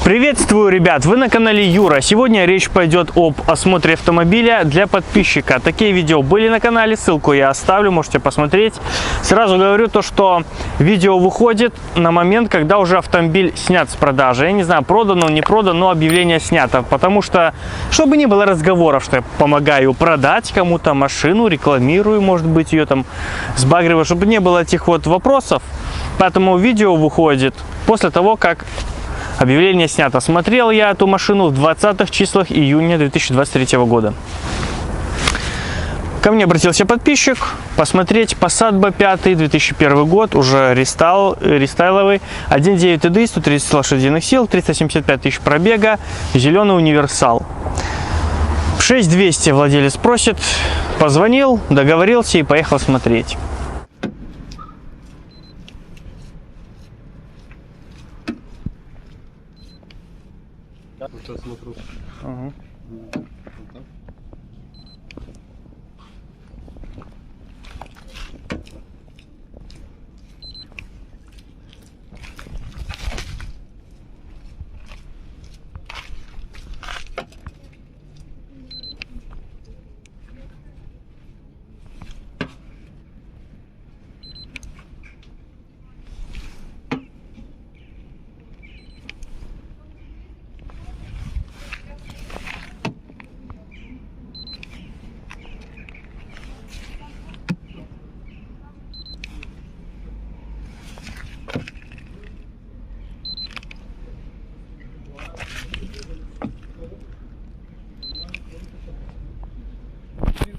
Приветствую, ребят! Вы на канале Юра. Сегодня речь пойдет об осмотре автомобиля для подписчика. Такие видео были на канале, ссылку я оставлю, можете посмотреть. Сразу говорю то, что видео выходит на момент, когда уже автомобиль снят с продажи. Я не знаю, продан он, не продан, но объявление снято. Потому что, чтобы не было разговоров, что я помогаю продать кому-то машину, рекламирую, может быть, ее там сбагриваю, чтобы не было этих вот вопросов. Поэтому видео выходит после того, как объявление снято. Смотрел я эту машину в 20-х числах июня 2023 года. Ко мне обратился подписчик посмотреть Passat B5 2001 год, уже рестайловый, 1.9 TDI, 130 лошадиных сил, 375 тысяч пробега, зеленый универсал. 6200 владелец просит, позвонил, договорился и поехал смотреть. Сейчас смотрю. Ага.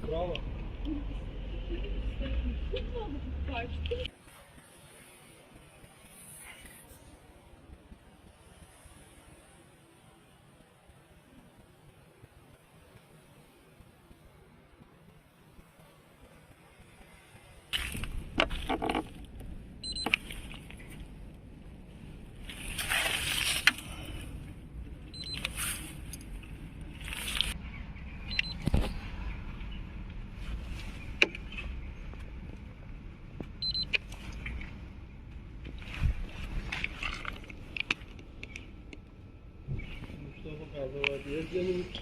Право. Что показывает? Есть где-нибудь?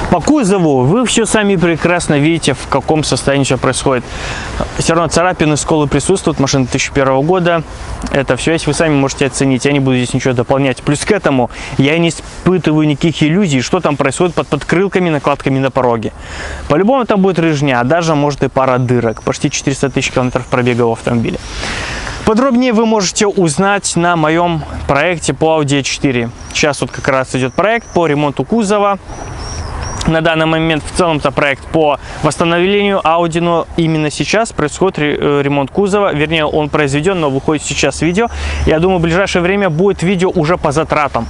По кузову вы все сами прекрасно видите, в каком состоянии все происходит. Все равно царапины, сколы присутствуют, машина 2001 года. Это все есть, вы сами можете оценить. Я не буду здесь ничего дополнять. Плюс к этому я не испытываю никаких иллюзий, что там происходит под подкрылками, накладками на пороге. По-любому там будет рыжня, а даже может и пара дырок. Почти 400 тысяч километров пробега в автомобиле. Подробнее вы можете узнать на моем проекте по Audi A4. Сейчас вот как раз идет проект по ремонту кузова. На данный момент в целом-то проект по восстановлению Audi, но именно сейчас происходит ремонт кузова, вернее он произведен, но выходит сейчас видео. Я думаю, в ближайшее время будет видео уже по затратам.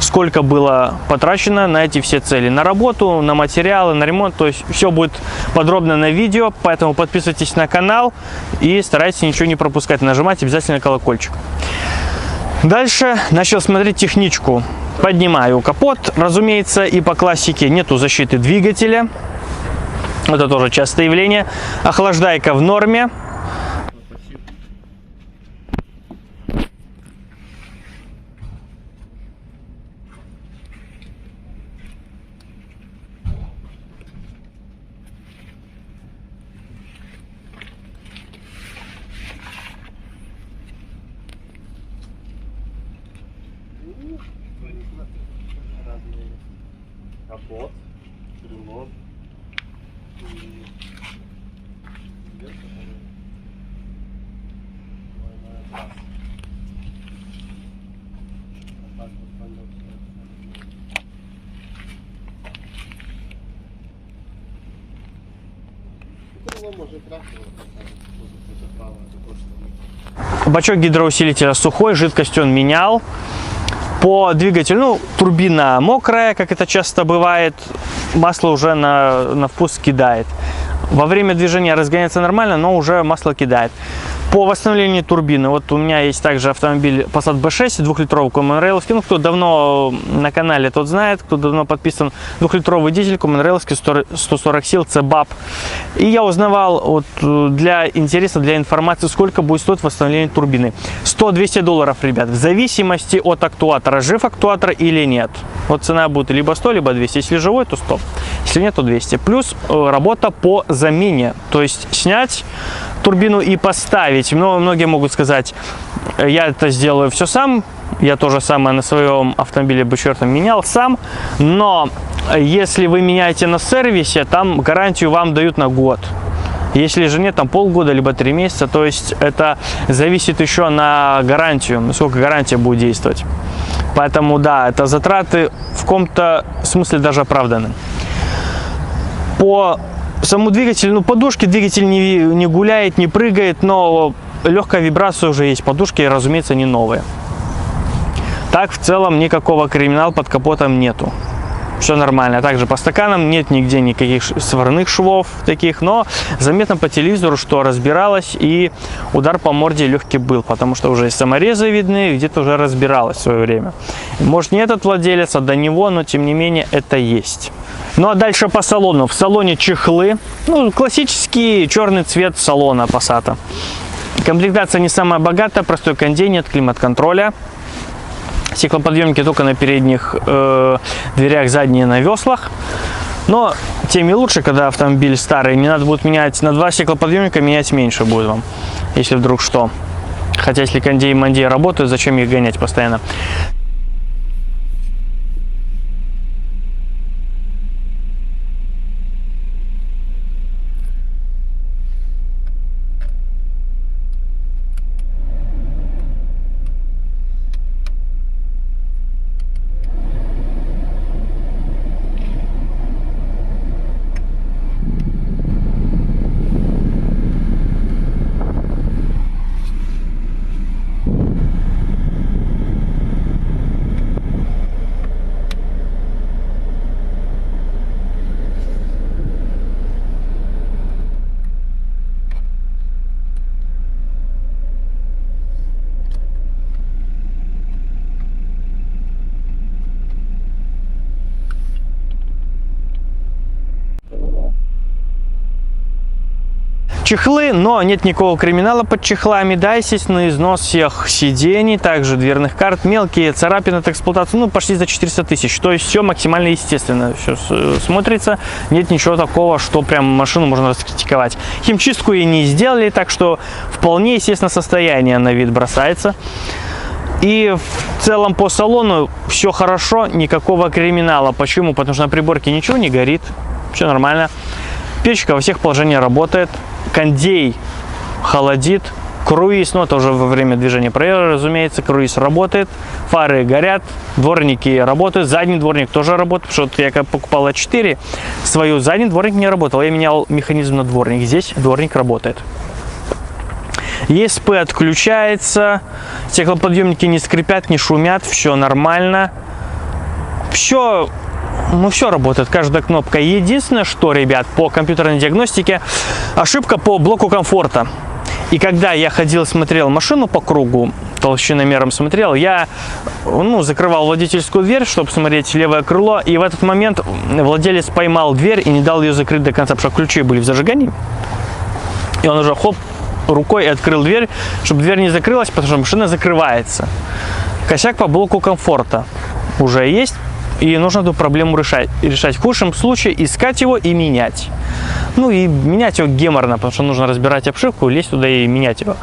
Сколько было потрачено на эти все цели, на работу, на материалы, на ремонт, то есть все будет подробно на видео, поэтому подписывайтесь на канал и старайтесь ничего не пропускать, нажимайте обязательно колокольчик. Дальше начал смотреть техничку. Поднимаю капот, разумеется, и по классике нету защиты двигателя. Это тоже частое явление. Охлаждайка в норме. Разные капот, крыло и дверца, двойная трасса. А так вот пойдет крыло может красиво, это правое, это то, что Бачок гидроусилителя сухой, жидкость он менял. По двигателю, ну, турбина мокрая, как это часто бывает, масло уже на вкус кидает. Во время движения разгоняется нормально, но уже масло кидает. По восстановлению турбины, вот у меня есть также автомобиль Passat B6, 2-литровый Common-Rail'овский. Ну, кто давно на канале, тот знает, кто давно подписан, 2-литровый дизель Common-Rail'овский, 140 сил, CBAP. И я узнавал, вот, для интереса, для информации, сколько будет стоить восстановление турбины. $100-200, ребят, в зависимости от актуатора, жив актуатор или нет. Вот цена будет либо 100, либо 200. Если живой, то 100. Если нет, то 200. Плюс работа по замене. То есть снять турбину и поставить. Но многие могут сказать, я это сделаю все сам. Я то же самое на своем автомобиле B4 менял сам. Но если вы меняете на сервисе, там гарантию вам дают на год. Если же нет, там полгода, либо 3 месяца. То есть это зависит еще на гарантию, насколько гарантия будет действовать. Поэтому да, это затраты в каком-то смысле даже оправданы. По самому двигателю, ну, подушки двигатель не гуляет, не прыгает, но легкая вибрация уже есть. Подушки, разумеется, не новые. Так, в целом, никакого криминала под капотом нету. Все нормально. Также по стаканам нет нигде никаких сварных швов таких, но заметно по телевизору, что разбиралось, и удар по морде легкий был, потому что уже саморезы видны, где-то уже разбиралось в свое время. Может, не этот владелец, а до него, но тем не менее это есть. Ну а дальше по салону. В салоне чехлы, ну, классический черный цвет салона Passat. Комплектация не самая богатая, простой кондей, нет климат-контроля. Стеклоподъемники только на передних дверях, задние на веслах. Но тем и лучше, когда автомобиль старый. Не надо будет менять на 2 стеклоподъемника, менять меньше будет вам, если вдруг что. Хотя если кондей и мандей работают, зачем их гонять постоянно? чехлы, но нет никакого криминала под чехлами. Да, естественно, износ всех сидений, также дверных карт, мелкие царапины от эксплуатации, ну, почти за 400 тысяч. То есть все максимально естественно, все смотрится. Нет ничего такого, что прям машину можно раскритиковать. Химчистку и не сделали, так что вполне естественно состояние на вид бросается. И в целом по салону все хорошо, никакого криминала. Почему? Потому что на приборке ничего не горит, все нормально. Печка во всех положениях работает, кондей холодит, круиз, ну это уже во время движения проезда, разумеется, круиз работает, фары горят, дворники работают, задний дворник тоже работает, потому что я когда покупал А4, свою задний дворник не работал, я менял механизм на дворник, здесь дворник работает. ЕСП отключается, стеклоподъемники не скрипят, не шумят, все нормально. Все, ну все работает, каждая кнопка. Единственное, что, ребят, по компьютерной диагностике, ошибка по блоку комфорта. И когда я ходил, смотрел машину по кругу, толщиномером смотрел, я закрывал водительскую дверь, чтобы смотреть левое крыло, и в этот момент владелец поймал дверь и не дал ее закрыть до конца, потому что ключи были в зажигании. И он уже хоп, рукой открыл дверь, чтобы дверь не закрылась, потому что машина закрывается. Косяк по блоку комфорта уже есть, и нужно эту проблему решать. В худшем случае искать его и менять. Ну и менять его геморно, потому что нужно разбирать обшивку, лезть туда и менять его.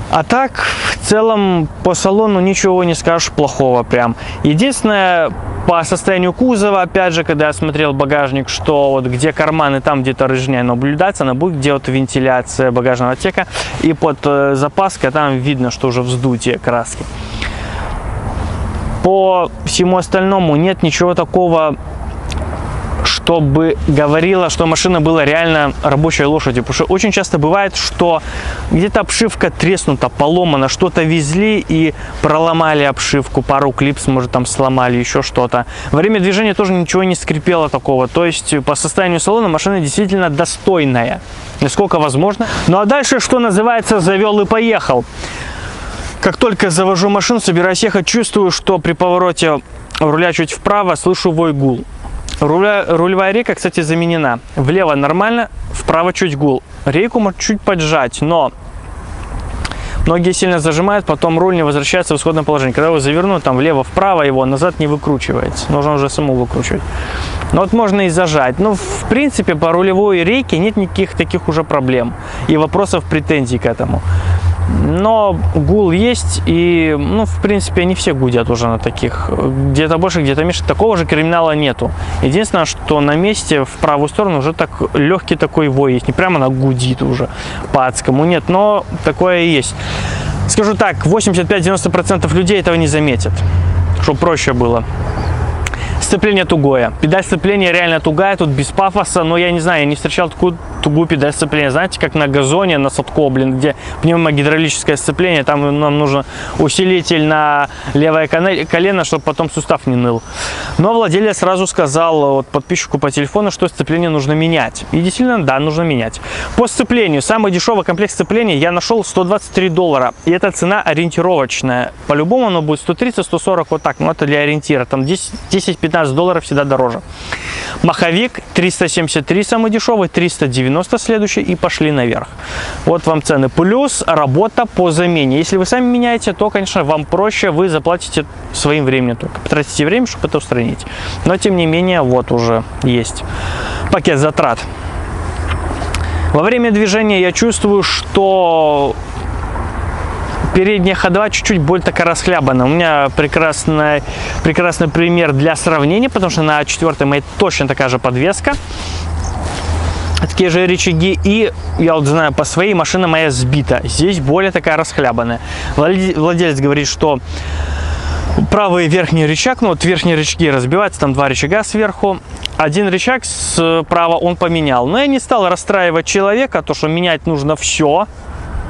А так, в целом, по салону ничего не скажешь плохого прям. Единственное, по состоянию кузова, опять же, когда я смотрел багажник, что вот где карманы, там где-то рыжня наблюдается, она будет где-то вентиляция багажного отсека, и под запаской там видно, что уже вздутие краски. По всему остальному нет ничего такого, чтобы говорило, что машина была реально рабочей лошадью. Потому что очень часто бывает, что где-то обшивка треснута, поломана, что-то везли и проломали обшивку, пару клипс, может, там сломали, еще что-то. Во время движения тоже ничего не скрипело такого. То есть по состоянию салона машина действительно достойная, насколько возможно. Ну а дальше, что называется, завел и поехал. Как только завожу машину, собираюсь ехать, чувствую, что при повороте руля чуть вправо слышу вой гул. Рулевая рейка, кстати, заменена. Влево нормально, вправо чуть гул. Рейку может чуть поджать, но многие сильно зажимают, потом руль не возвращается в исходное положение. Когда его заверну, там влево-вправо, его назад не выкручивается. Нужно уже саму выкручивать. Но вот можно и зажать. Но в принципе по рулевой рейке нет никаких таких уже проблем и вопросов, претензий к этому. Но гул есть, и, в принципе, они все гудят уже на таких. Где-то больше, где-то меньше. Такого же криминала нету. Единственное, что на месте в правую сторону уже так легкий такой вой есть. Не прямо она гудит уже по-адскому, нет, но такое и есть. Скажу так, 85-90% людей этого не заметят, чтобы проще было. Сцепление тугое. Педаль сцепления реально тугая, тут без пафоса, но я не знаю, я не встречал такую тугую педаль сцепления. Знаете, как на газоне, на Садко, где пневмогидравлическое сцепление, там нам нужен усилитель на левое колено, чтобы потом сустав не ныл. Но владелец сразу сказал подписчику по телефону, что сцепление нужно менять. И действительно, да, нужно менять. По сцеплению, самый дешевый комплект сцепления я нашел $123. И это цена ориентировочная. По-любому оно будет 130-140, вот так, но это для ориентира. Там 10-15 долларов всегда дороже. Маховик 373 самый дешевый, 390 следующий и пошли наверх. Вот вам цены. Плюс работа по замене. Если вы сами меняете, то, конечно, вам проще, вы заплатите своим временем только. Потратите время, чтобы это устранить. Но, тем не менее, вот уже есть пакет затрат. Во время движения я чувствую, что передняя ходовая чуть-чуть более такая расхлябана. У меня прекрасный пример для сравнения, потому что на 4-й моей точно такая же подвеска. Такие же рычаги. И я вот знаю, по своей машина моя сбита. Здесь более такая расхлябанная. Владелец говорит, что правый верхний рычаг, вот верхние рычаги разбиваются, там 2 рычага сверху. Один рычаг справа он поменял. Но я не стал расстраивать человека, то что менять нужно все.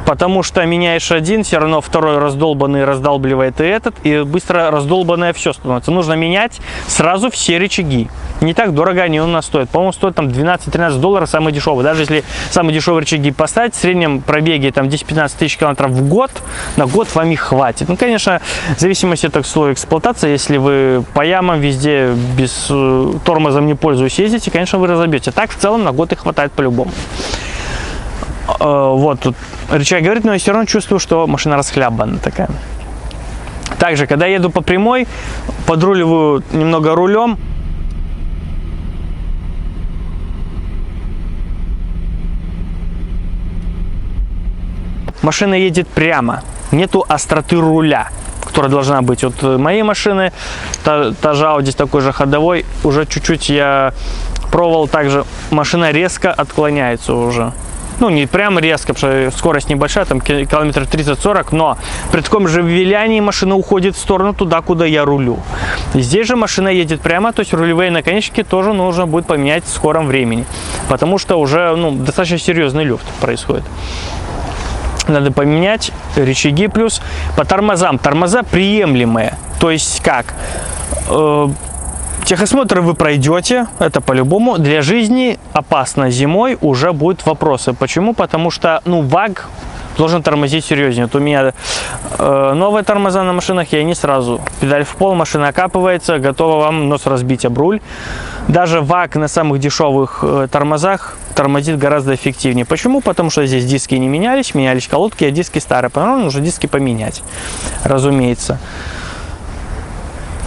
Потому что меняешь один, все равно второй раздолбанный раздолбливает и этот, и быстро раздолбанное все становится. Нужно менять сразу все рычаги. Не так дорого они у нас стоят. По-моему, стоит там 12-13 долларов самый дешевый. Даже если самые дешевые рычаги поставить, в среднем пробеге там 10-15 тысяч километров в год, на год вам их хватит. Ну, конечно, в зависимости от слоя эксплуатации, если вы по ямам везде без тормозом не пользуясь ездите, конечно, вы разобьете. Так, в целом, на год их хватает по-любому. Вот тут рычаг говорит, но я все равно чувствую, что машина расхлябанная такая. Также, когда еду по прямой, подруливаю немного рулем. Машина едет прямо, нету остроты руля, которая должна быть. Вот моей машины, та же Audi такой же ходовой, уже чуть-чуть я пробовал, также машина резко отклоняется уже. Ну, не прям резко, потому что скорость небольшая, там километров 30-40, но при таком же вилянии машина уходит в сторону туда, куда я рулю. Здесь же машина едет прямо, то есть рулевые наконечники тоже нужно будет поменять в скором времени, потому что уже достаточно серьезный люфт происходит. Надо поменять рычаги, плюс по тормозам. Тормоза приемлемые, то есть как? Техосмотр вы пройдете, это по-любому. Для жизни опасно зимой уже будут вопросы. Почему? Потому что, ВАГ должен тормозить серьезнее. Вот у меня новые тормоза на машинах, и они сразу педаль в пол, машина окапывается, готова вам нос разбить об руль. Даже ВАГ на самых дешевых тормозах тормозит гораздо эффективнее. Почему? Потому что здесь диски не менялись, менялись колодки, а диски старые. Потому что нужно диски поменять, разумеется.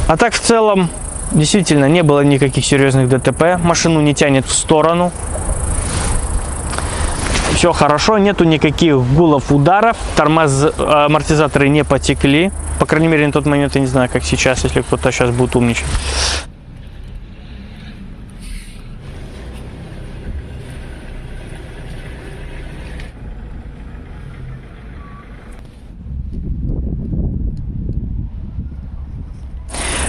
А так в целом, действительно, не было никаких серьезных ДТП. Машину не тянет в сторону. Все хорошо, нету никаких гулов, ударов. Амортизаторы не потекли. По крайней мере, на тот момент, я не знаю, как сейчас, если кто-то сейчас будет умничать.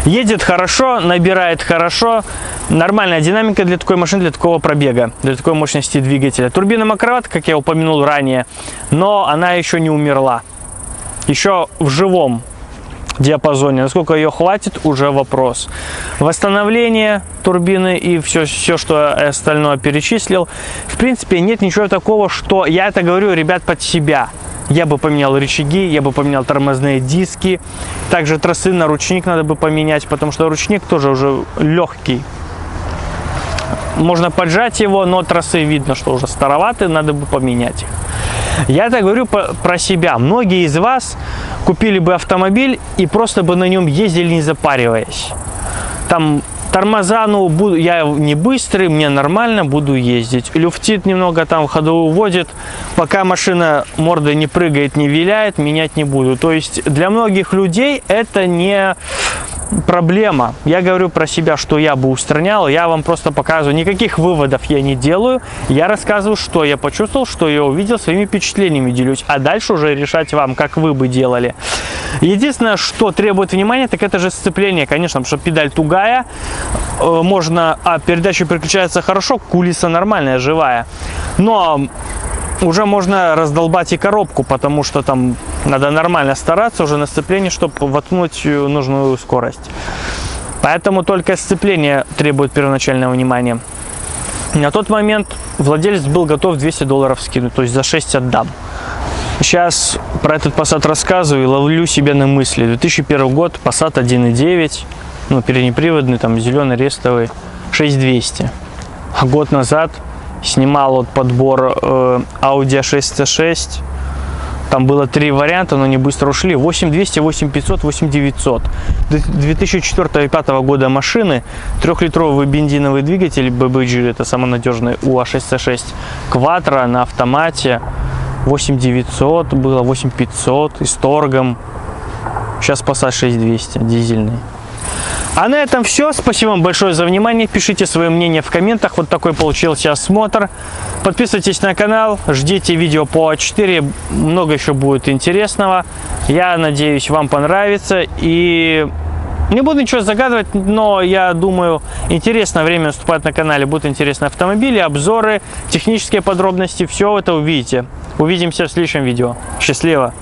Едет хорошо, набирает хорошо. Нормальная динамика для такой машины, для такого пробега, для такой мощности двигателя. Турбина Макроват, как я упомянул ранее, но она еще не умерла. Еще в живом диапазоне. Насколько ее хватит, уже вопрос. Восстановление турбины и все, что остальное перечислил. В принципе, нет ничего такого, что я это говорю, ребят, под себя. Я бы поменял рычаги, я бы поменял тормозные диски. Также тросы на ручник надо бы поменять, потому что ручник тоже уже легкий. Можно поджать его, но тросы видно, что уже староваты, надо бы поменять их. Я так говорю про себя. Многие из вас купили бы автомобиль и просто бы на нем ездили, не запариваясь. Там тормоза, я не быстрый, мне нормально, буду ездить. Люфтит немного, там ходовую уводит. Пока машина мордой не прыгает, не виляет, менять не буду. То есть для многих людей это не проблема. Я говорю про себя, что я бы устранял. Я вам просто показываю. Никаких выводов я не делаю. Я рассказываю, что я почувствовал, что я увидел, своими впечатлениями делюсь. А дальше уже решать вам, как вы бы делали. Единственное, что требует внимания, так это же сцепление. Конечно, потому что педаль тугая. Можно... передача переключается хорошо, кулиса нормальная, живая. Но уже можно раздолбать и коробку, потому что там надо нормально стараться уже на сцеплении, чтобы воткнуть нужную скорость. Поэтому только сцепление требует первоначального внимания. На тот момент владелец был готов $200 скинуть, то есть за 6 отдам. Сейчас про этот Passat рассказываю и ловлю себя на мысли. 2001 год, Passat 1.9, переднеприводный, там зеленый рестовый, 6200. А год назад снимал подбор Audi A6 C6. Там было 3 варианта, но они быстро ушли. 8200, 8500, 8900. 2004-2005 года машины. 3-литровый бензиновый двигатель BBG, это самый надежный A6C6. Quattro на автомате. 8900 было, 8500 и с торгом. Сейчас Passat 6200, дизельный. А на этом все. Спасибо вам большое за внимание. Пишите свое мнение в комментах. Вот такой получился осмотр. Подписывайтесь на канал. Ждите видео по А4. Много еще будет интересного. Я надеюсь, вам понравится. И не буду ничего загадывать, но я думаю, интересное время наступает на канале. Будут интересные автомобили, обзоры, технические подробности. Все это увидите. Увидимся в следующем видео. Счастливо!